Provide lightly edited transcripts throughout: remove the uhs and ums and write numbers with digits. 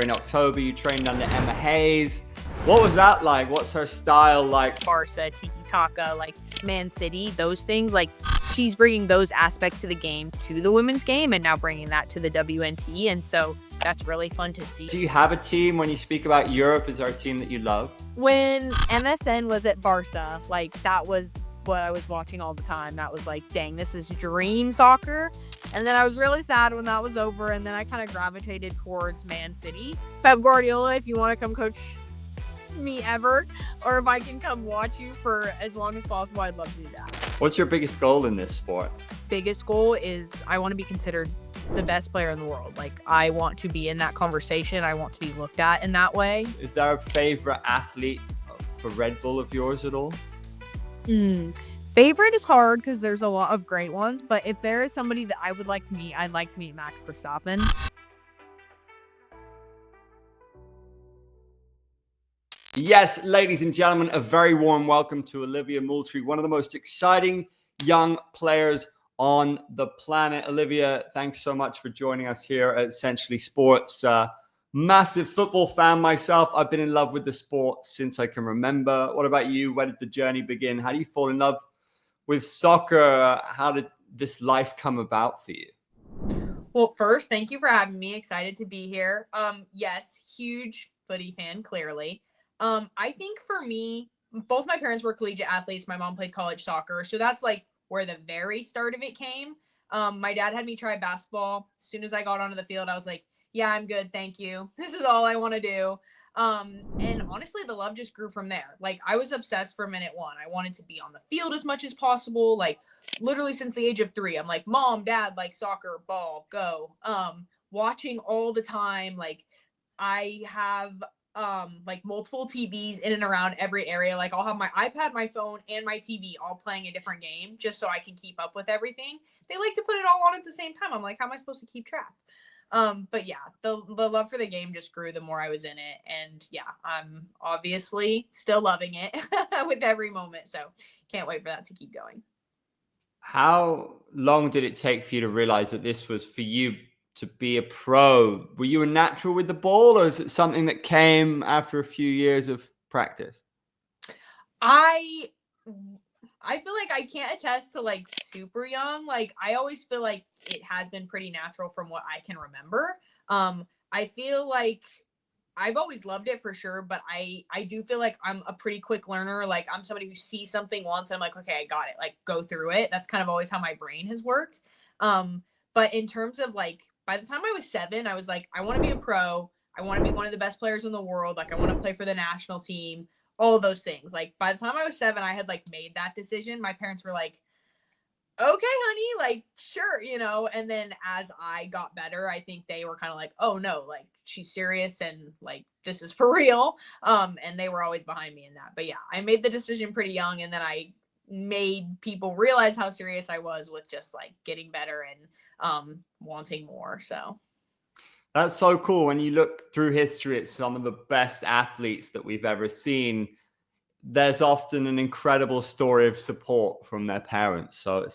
in October. You trained under Emma Hayes. What was that like? What's her style like? Barca, tiki-taka, like Man City, those things. Like, she's bringing those aspects to the game, to the women's game, and now bringing that to the WNT. And so that's really fun to see. Do you have a team when you speak about Europe? Is there a team that you love? When MSN was at Barca, like, that was what I was watching all the time. That was like, dang, this is dream soccer. And then I was really sad when that was over. And then I kind of gravitated towards Man City. Pep Guardiola, if you want to come coach me ever, or if I can come watch you for as long as possible, I'd love to do that. What's your biggest goal in this sport? Biggest goal is I want to be considered the best player in the world. Like, I want to be in that conversation. I want to be looked at in that way. Is there a favorite athlete for Red Bull of yours at all? Favorite is hard because there's a lot of great ones, but if there is somebody that I would like to meet, I'd like to meet Max Verstappen. Yes, ladies and gentlemen, a very warm welcome to Olivia Moultrie, one of the most exciting young players on the planet. Olivia, thanks so much for joining us here at Essentially Sports. Massive football fan myself. I've been in love with the sport since I can remember. What about you? Where did the journey begin? How do you fall in love with soccer? How did this life come about for you? Well, first, thank you for having me. Excited to be here. Yes, huge footy fan, clearly. I think for me, both my parents were collegiate athletes. My mom played college soccer. So that's like where the very start of it came. My dad had me try basketball. As soon as I got onto the field, I was like, yeah, I'm good. Thank you. This is all I want to do. And honestly, the love just grew from there. Like, I was obsessed for minute one. I wanted to be on the field as much as possible. Like, literally since the age of 3, I'm like, Mom, Dad, like, soccer, ball, go. Watching all the time. Like, I have like multiple TVs in and around every area. Like, I'll have my iPad, my phone, and my TV all playing a different game just so I can keep up with everything. They like to put it all on at the same time. I'm like, how am I supposed to keep track? But yeah, the love for the game just grew the more I was in it. And yeah, I'm obviously still loving it with every moment. So can't wait for that to keep going. How long did it take for you to realize that this was for you to be a pro? Were you a natural with the ball, or is it something that came after a few years of practice? I feel like I can't attest to like super young. Like, I always feel like it has been pretty natural from what I can remember. I feel like I've always loved it for sure, but I do feel like I'm a pretty quick learner. Like, I'm somebody who sees something once and I'm like, okay, I got it. Like, go through it. That's kind of always how my brain has worked. But in terms of like, by the time I was 7, I was like, I want to be a pro. I want to be one of the best players in the world. Like, I want to play for the national team, all of those things. Like, by the time I was 7, I had like made that decision. My parents were like, okay, honey, like, sure, you know. And then as I got better, I think they were kind of like, oh no, like, she's serious and like, this is for real. And they were always behind me in that. But yeah, I made the decision pretty young, and then I made people realize how serious I was with just like getting better and wanting more. So That's so cool. When you look through history at some of the best athletes that we've ever seen, there's often an incredible story of support from their parents. So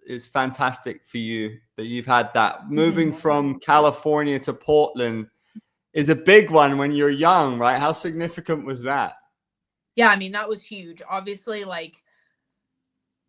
it's fantastic for you that you've had that. Moving from California to Portland is a big one when you're young, right? How significant was that? Yeah, I mean, that was huge. Obviously, like,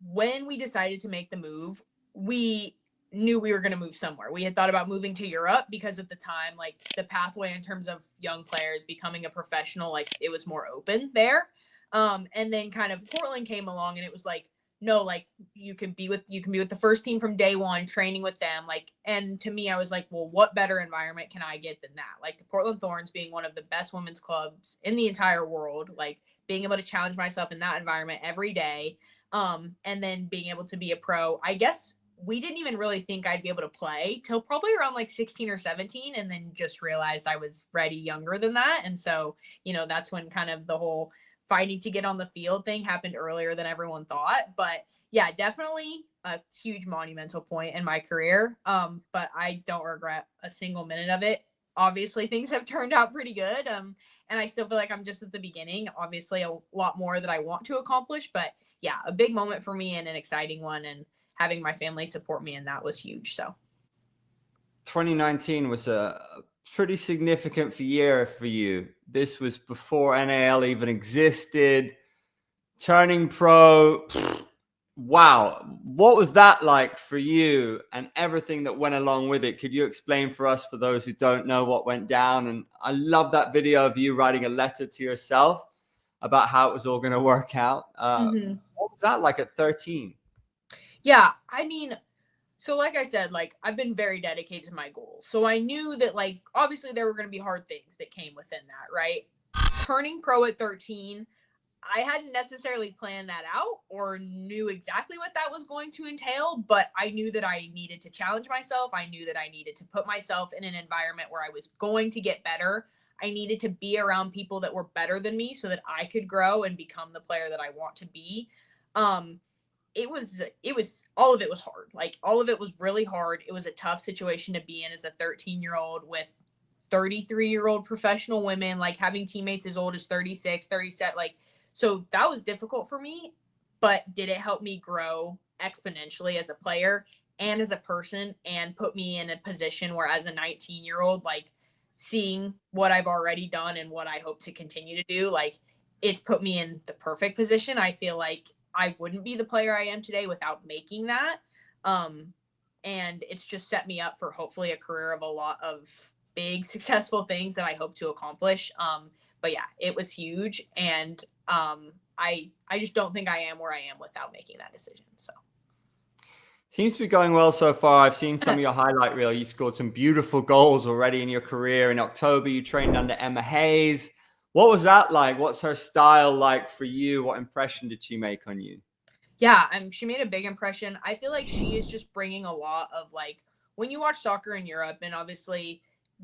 when we decided to make the move, we knew we were going to move somewhere. We had thought about moving to Europe because at the time, like, the pathway in terms of young players becoming a professional, like, it was more open there. And then kind of Portland came along, and it was like, no, like, you can be with the first team from day one, training with them. Like, and to me, I was like, well, what better environment can I get than that? Like, the Portland Thorns being one of the best women's clubs in the entire world, like, being able to challenge myself in that environment every day. And then being able to be a pro. I guess we didn't even really think I'd be able to play till probably around like 16 or 17, and then just realized I was ready younger than that. And so, you know, that's when kind of the whole fighting to get on the field thing happened earlier than everyone thought. But yeah, definitely a huge monumental point in my career. But I don't regret a single minute of it. Obviously, things have turned out pretty good. And I still feel like I'm just at the beginning. Obviously, a lot more that I want to accomplish. But yeah, a big moment for me and an exciting one. And having my family support me in that was huge. So 2019 was a pretty significant year for you. This was before NAL even existed. Turning pro. Wow. What was that like for you and everything that went along with it? Could you explain for us, for those who don't know, what went down? And I love that video of you writing a letter to yourself about how it was all going to work out. What was that like at 13? Yeah, I mean, so like I said, like I've been very dedicated to my goals. So I knew that like obviously there were going to be hard things that came within that, right? Turning pro at 13, I hadn't necessarily planned that out or knew exactly what that was going to entail, but I knew that I needed to challenge myself. I knew that I needed to put myself in an environment where I was going to get better. I needed to be around people that were better than me so that I could grow and become the player that I want to be. It was all of it was hard. Like all of it was really hard. It was a tough situation to be in as a 13-year-old with 33-year-old professional women, like having teammates as old as 36, 37, like, so that was difficult for me, but did it help me grow exponentially as a player and as a person and put me in a position where as a 19-year-old, like seeing what I've already done and what I hope to continue to do, like it's put me in the perfect position. I feel like I wouldn't be the player I am today without making that. And it's just set me up for hopefully a career of a lot of big successful things that I hope to accomplish. But yeah, it was huge. And I just don't think I am where I am without making that decision. So Seems to be going well so far. I've seen some of your highlight reel. You've scored some beautiful goals already in your career. In October, you trained under Emma Hayes. What was that like? What's her style like for you? What impression did she make on you? yeah, she made a big impression. I feel like she is just bringing a lot of like when you watch soccer in Europe, and obviously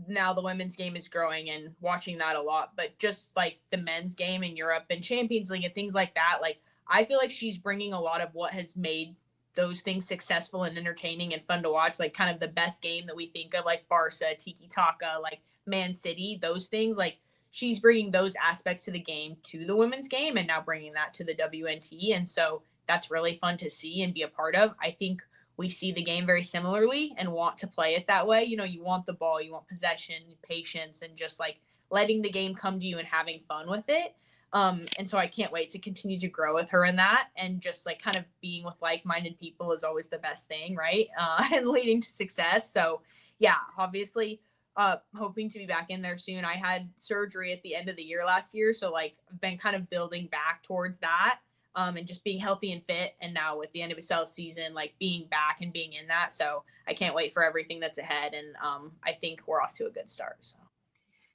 now the women's game is growing and watching that a lot, but just like the men's game in Europe and Champions League and things like that, like I feel like she's bringing a lot of what has made those things successful and entertaining and fun to watch, like kind of the best game that we think of, like Barca, Tiki Taka, like Man City, those things, like she's bringing those aspects to the game to the women's game and now bringing that to the WNT. And so that's really fun to see and be a part of. I think we see the game very similarly and want to play it that way. You know, you want the ball, you want possession, patience, and just like letting the game come to you and having fun with it. And so I can't wait to continue to grow with her in that, and just like kind of being with like-minded people is always the best thing, right? And leading to success. So yeah, obviously hoping to be back in there soon. I had surgery at the end of the year last year. So like I've been kind of building back towards that. And just being healthy and fit. And now with the NWSL season, like being back and being in that. So I can't wait for everything that's ahead. And I think we're off to a good start. So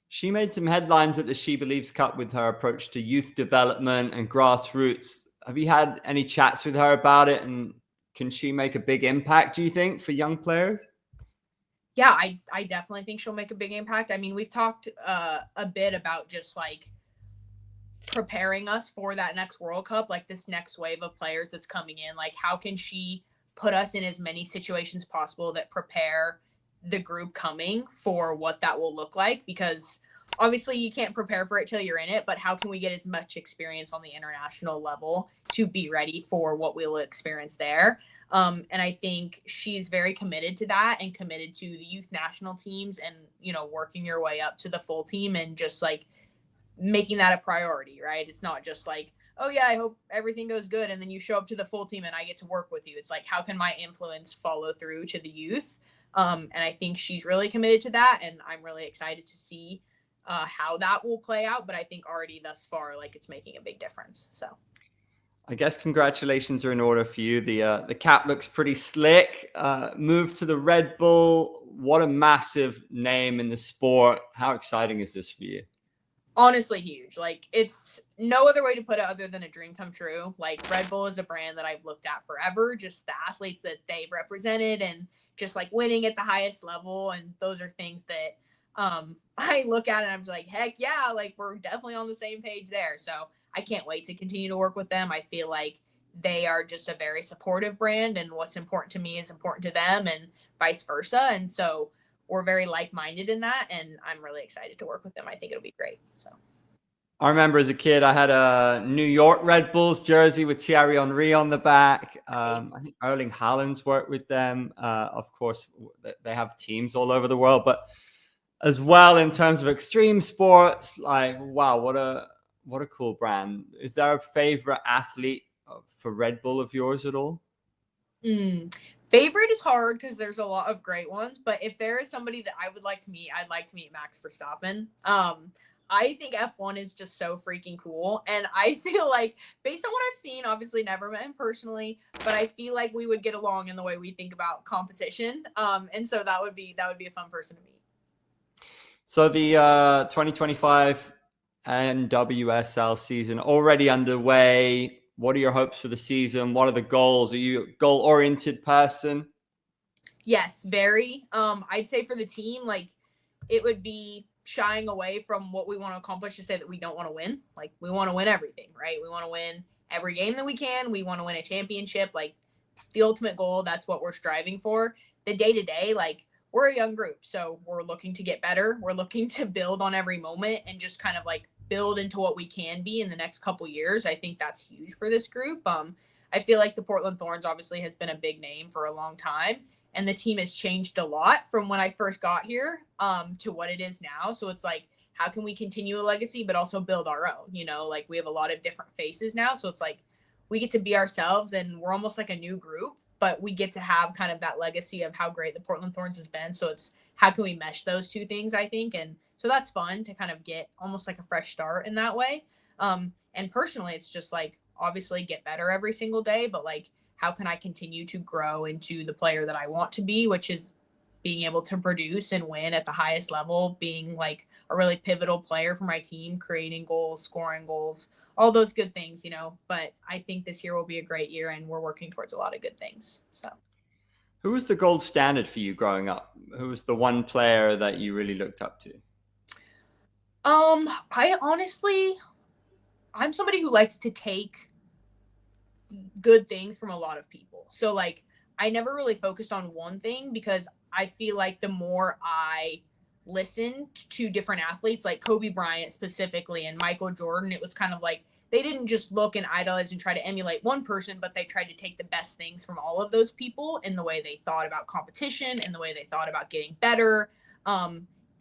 She made some headlines at the She Believes Cup with her approach to youth development and grassroots. Have you had any chats with her about it? And can she make a big impact, do you think, for young players? yeah, I definitely think she'll make a big impact. I mean, we've talked a bit about just like preparing us for that next World Cup, like this next wave of players that's coming in. Like, how can she put us in as many situations possible that prepare the group coming for what that will look like? Because obviously you can't prepare for it till you're in it, but how can we get as much experience on the international level to be ready for what we'll experience there? And I think she's very committed to that and committed to the youth national teams and, you know, working your way up to the full team and just like making that a priority, right? It's not just like, oh yeah, I hope everything goes good, and then you show up to the full team and I get to work with you. It's like, how can my influence follow through to the youth? And I think she's really committed to that, and I'm really excited to see how that will play out. But I think already thus far, like it's making a big difference. So I guess congratulations are in order for you. The cap looks pretty slick. Move to the Red Bull. What a massive name in the sport. How exciting is this for you? honestly huge. Like it's no other way to put it other than a dream come true. Like Red Bull is a brand that I've looked at forever, just the athletes that they've represented and just like winning at the highest level. And those are things that I look at and I'm just like, heck yeah, like we're definitely on the same page there. So I can't wait to continue to work with them. I feel like they are just a very supportive brand, and what's important to me is important to them and vice versa. And so we're very like-minded in that, and I'm really excited to work with them. I think it'll be great. So I remember as a kid, I had a New York Red Bulls jersey with Thierry Henry on the back. I think Erling Haaland's worked with them. Of course, they have teams all over the world, but as well in terms of extreme sports. Like, wow, what a cool brand. Is there a favorite athlete for Red Bull of yours at all? Favorite is hard because there's a lot of great ones, but if there is somebody that I would like to meet, I'd like to meet Max Verstappen. I think F1 is just so freaking cool, and I feel like, based on what I've seen, obviously never met him personally, but I feel like we would get along in the way we think about competition. And so that would be a fun person to meet. So the 2025 NWSL season already underway. What are your hopes for the season? What are the goals? Are you a goal-oriented person? Yes, very. I'd say for the team, like, it would be shying away from what we want to accomplish to say that we don't want to win. Like, we want to win everything, right? We want to win every game that we can. We want to win a championship. Like, the ultimate goal, that's what we're striving for. The day-to-day, like, we're a young group, so we're looking to get better. We're looking to build on every moment and just kind of like build into what we can be in the next couple years. I think that's huge for this group. I feel like the Portland Thorns obviously has been a big name for a long time, and the team has changed a lot from when I first got here to what it is now. So it's like, how can we continue a legacy but also build our own? You know, like, we have a lot of different faces now, so it's like we get to be ourselves, and we're almost like a new group, but we get to have kind of that legacy of how great the Portland Thorns has been. So it's, how can we mesh those two things, I think. And so that's fun to kind of get almost like a fresh start in that way. And personally, it's just like, obviously get better every single day, but like, how can I continue to grow into the player that I want to be, which is being able to produce and win at the highest level, being like a really pivotal player for my team, creating goals, scoring goals, all those good things, you know. But I think this year will be a great year, and we're working towards a lot of good things. So, who was the gold standard for you growing up? Who was the one player that you really looked up to? I honestly, I'm somebody who likes to take good things from a lot of people. So like, I never really focused on one thing, because I feel like the more I listened to different athletes, like Kobe Bryant specifically and Michael Jordan, it was kind of like they didn't just look and idolize and try to emulate one person, but they tried to take the best things from all of those people in the way they thought about competition, in the way they thought about getting better.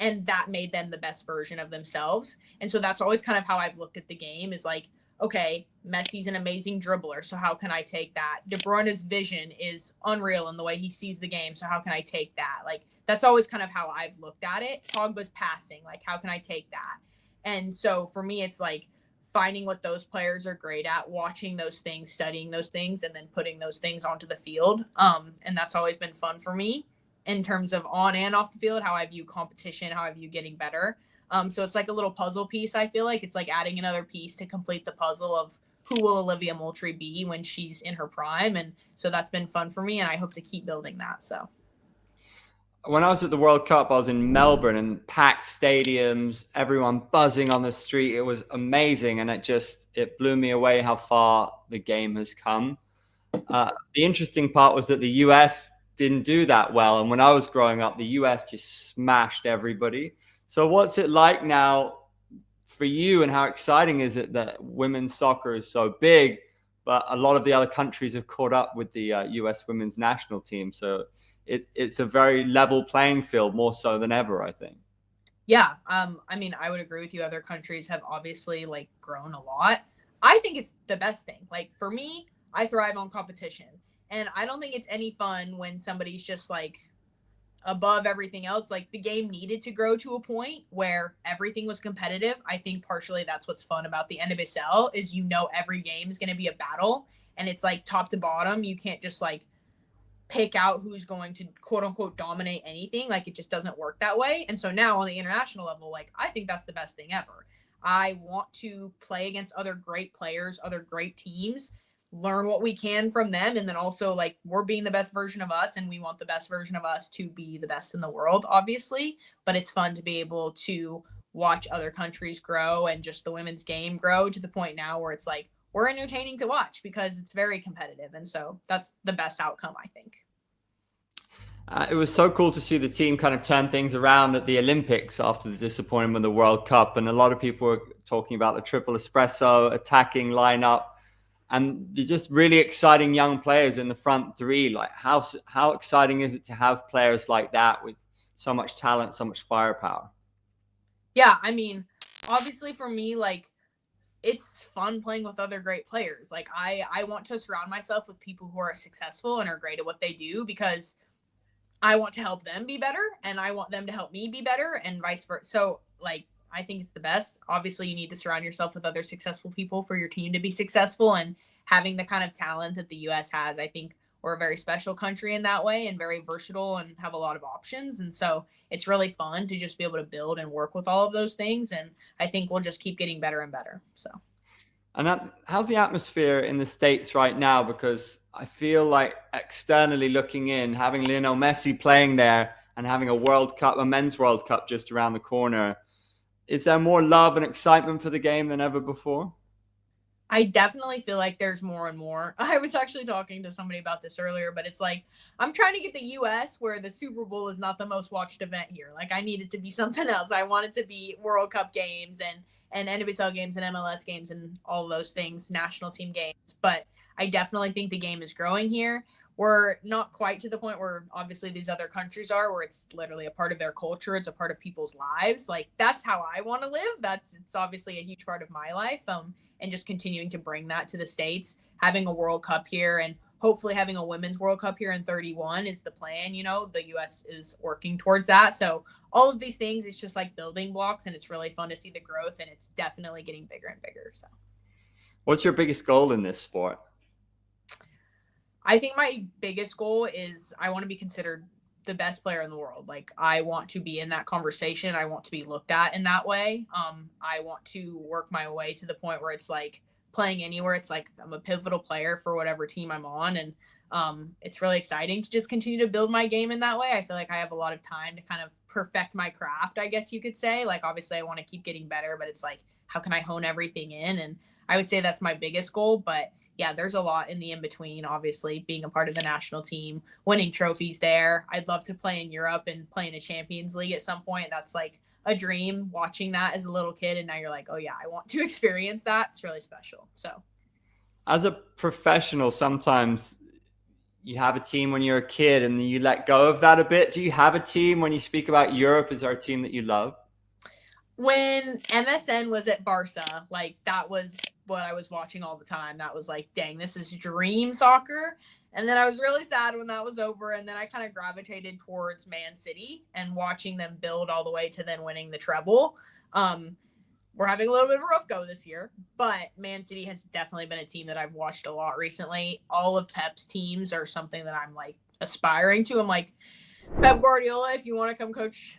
And that made them the best version of themselves. And so that's always kind of how I've looked at the game, is like, okay, Messi's an amazing dribbler, so how can I take that? De Bruyne's vision is unreal in the way he sees the game, so how can I take that? Like, that's always kind of how I've looked at it. Pogba's passing, like, how can I take that? And so for me, it's like finding what those players are great at, watching those things, studying those things, and then putting those things onto the field. And that's always been fun for me in terms of on and off the field, how I view competition, how I view getting better. So it's like a little puzzle piece. I feel like it's like adding another piece to complete the puzzle of who will Olivia Moultrie be when she's in her prime. And so that's been fun for me, and I hope to keep building that. So when I was at the World Cup, I was in Melbourne, and packed stadiums, everyone buzzing on the street. It was amazing. And it blew me away how far the game has come. The interesting part was that the US didn't do that well. And when I was growing up, the US just smashed everybody. So what's it like now for you, and how exciting is it that women's soccer is so big, but a lot of the other countries have caught up with the US women's national team? So it's a very level playing field, more so than ever, I think. yeah, I mean, I would agree with you. Other countries have obviously like grown a lot. I think it's the best thing. Like, for me, I thrive on competition, and I don't think it's any fun when somebody's just like above everything else. Like, the game needed to grow to a point where everything was competitive. I think partially that's what's fun about the NWSL, is, you know, every game is going to be a battle, and it's like top to bottom. You can't just like pick out who's going to quote unquote dominate anything. Like, it just doesn't work that way. And so now on the international level, like, I think that's the best thing ever. I want to play against other great players, other great teams, learn what we can from them, and then also, like, we're being the best version of us, and we want the best version of us to be the best in the world, obviously. But it's fun to be able to watch other countries grow, and just the women's game grow to the point now where it's like, we're entertaining to watch because it's very competitive. And so that's the best outcome, I think. It was so cool to see the team kind of turn things around at the Olympics after the disappointment of the World Cup. And a lot of people were talking about the triple espresso attacking lineup, and they're just really exciting young players in the front three. Like, how exciting is it to have players like that with so much talent, so much firepower. Yeah, I mean, obviously for me, like, it's fun playing with other great players. Like, I want to surround myself with people who are successful and are great at what they do, because I want to help them be better and I want them to help me be better, and vice versa. So, like, I think it's the best. Obviously, you need to surround yourself with other successful people for your team to be successful, and having the kind of talent that the US has, I think we're a very special country in that way, and very versatile and have a lot of options. And so it's really fun to just be able to build and work with all of those things. And I think we'll just keep getting better and better. So. And how's the atmosphere in the States right now? Because I feel like externally looking in, having Lionel Messi playing there and having a World Cup, a men's World Cup just around the corner, is there more love and excitement for the game than ever before? I definitely feel like there's more and more. I was actually talking to somebody about this earlier, but it's like, I'm trying to get the US where the Super Bowl is not the most watched event here. Like, I need it to be something else. I want it to be World Cup games and NWSL games and MLS games and all those things, national team games. But I definitely think the game is growing here. We're not quite to the point where obviously these other countries are, where it's literally a part of their culture. It's a part of people's lives. Like, that's how I want to live. It's obviously a huge part of my life. And just continuing to bring that to the States, having a World Cup here and hopefully having a women's World Cup here in 31 is the plan. You know, the US is working towards that. So all of these things, it's just like building blocks, and it's really fun to see the growth, and it's definitely getting bigger and bigger. So what's your biggest goal in this sport? I think my biggest goal is I want to be considered the best player in the world. Like, I want to be in that conversation. I want to be looked at in that way. I want to work my way to the point where it's like playing anywhere. It's like I'm a pivotal player for whatever team I'm on. And it's really exciting to just continue to build my game in that way. I feel like I have a lot of time to kind of perfect my craft, I guess you could say. Like, obviously I want to keep getting better, but it's like, how can I hone everything in? And I would say that's my biggest goal. But yeah, there's a lot in the in-between, obviously, being a part of the national team, winning trophies there. I'd love to play in Europe and play in a Champions League at some point. That's like a dream, watching that as a little kid. And now you're like, oh yeah, I want to experience that. It's really special. So As a professional, sometimes you have a team when you're a kid and you let go of that a bit. Do you have a team when you speak about Europe? Is there a team that you love? when MSN was at Barca, like, that was what I was watching all the time. That was like, dang, this is dream soccer. And then I was really sad when that was over. And then I kind of gravitated towards Man City and watching them build all the way to then winning the treble. We're having a little bit of a rough go this year, but Man City has definitely been a team that I've watched a lot recently. All of Pep's teams are something that I'm like aspiring to. I'm like, Pep Guardiola, if you want to come coach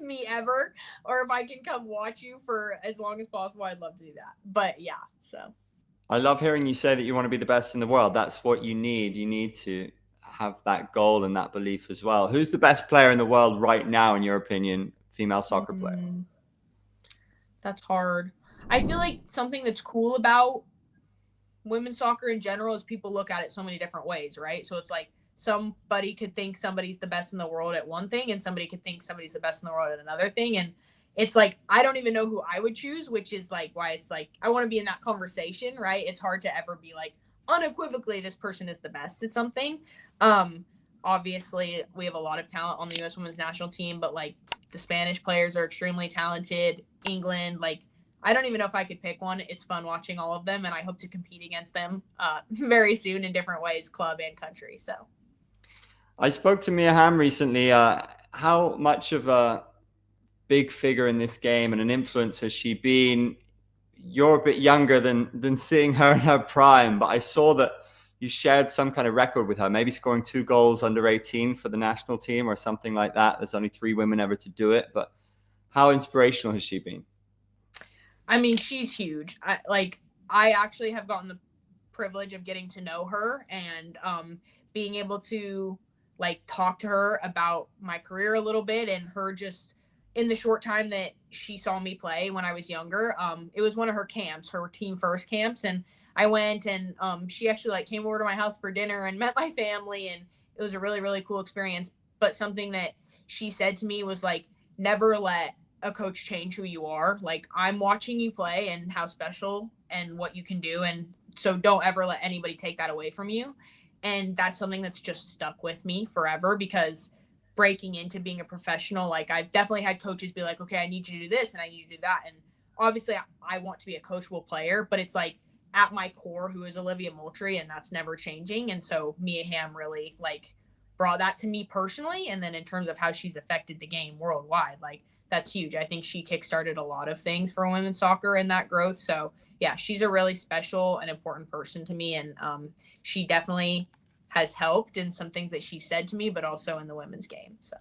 me ever, or if I can come watch you for as long as possible, I'd love to do that. But yeah, so I love hearing you say that you want to be the best in the world. That's what you need. You need to have that goal and that belief as well. Who's the best player in the world right now, in your opinion, female soccer player? That's hard. I feel like something that's cool about women's soccer in general is people look at it so many different ways, right? So it's like, somebody could think somebody's the best in the world at one thing, and somebody could think somebody's the best in the world at another thing. And it's like, I don't even know who I would choose, which is like why it's like, I want to be in that conversation, right? It's hard to ever be like, unequivocally, this person is the best at something. Obviously we have a lot of talent on the US women's national team, but like, the Spanish players are extremely talented. England, like, I don't even know if I could pick one. It's fun watching all of them, and I hope to compete against them very soon in different ways, club and country. So I spoke to Mia Hamm recently. How much of a big figure in this game and an influence has she been? You're a bit younger than seeing her in her prime, but I saw that you shared some kind of record with her, maybe scoring 2 goals under 18 for the national team or something like that. There's only 3 women ever to do it, but how inspirational has she been? I mean, she's huge. I actually have gotten the privilege of getting to know her and being able to like talk to her about my career a little bit, and her just in the short time that she saw me play when I was younger. It was one of her camps, her team first camps, and I went, and she actually like came over to my house for dinner and met my family, and it was a really, really cool experience. But something that she said to me was like, never let a coach change who you are. Like, I'm watching you play and how special and what you can do, and so don't ever let anybody take that away from you. And that's something that's just stuck with me forever, because breaking into being a professional. Like I've definitely had coaches be like, okay, I need you to do this and I need you to do that. And obviously I want to be a coachable player, but it's like at my core, who is Olivia Moultrie, and that's never changing. And so Mia Hamm really like brought that to me personally. And then in terms of how she's affected the game worldwide, like that's huge. I think she kickstarted a lot of things for women's soccer and that growth. So yeah, she's a really special and important person to me. And she definitely has helped in some things that she said to me, but also in the women's game. So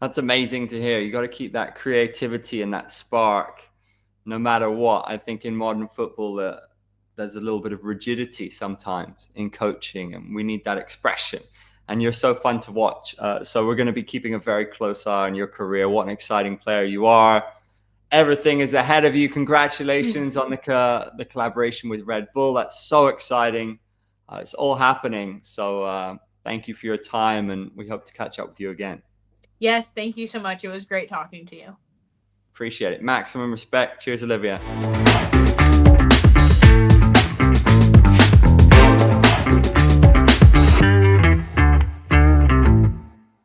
that's amazing to hear. You got to keep that creativity and that spark no matter what. I think in modern football, there's a little bit of rigidity sometimes in coaching, and we need that expression. And you're so fun to watch. So we're going to be keeping a very close eye on your career. What an exciting player you are. Everything is ahead of you. Congratulations on the collaboration with Red Bull. That's so exciting. It's all happening. So thank you for your time, and we hope to catch up with you again. Yes, thank you so much. It was great talking to you. Appreciate it. Maximum respect. Cheers, Olivia.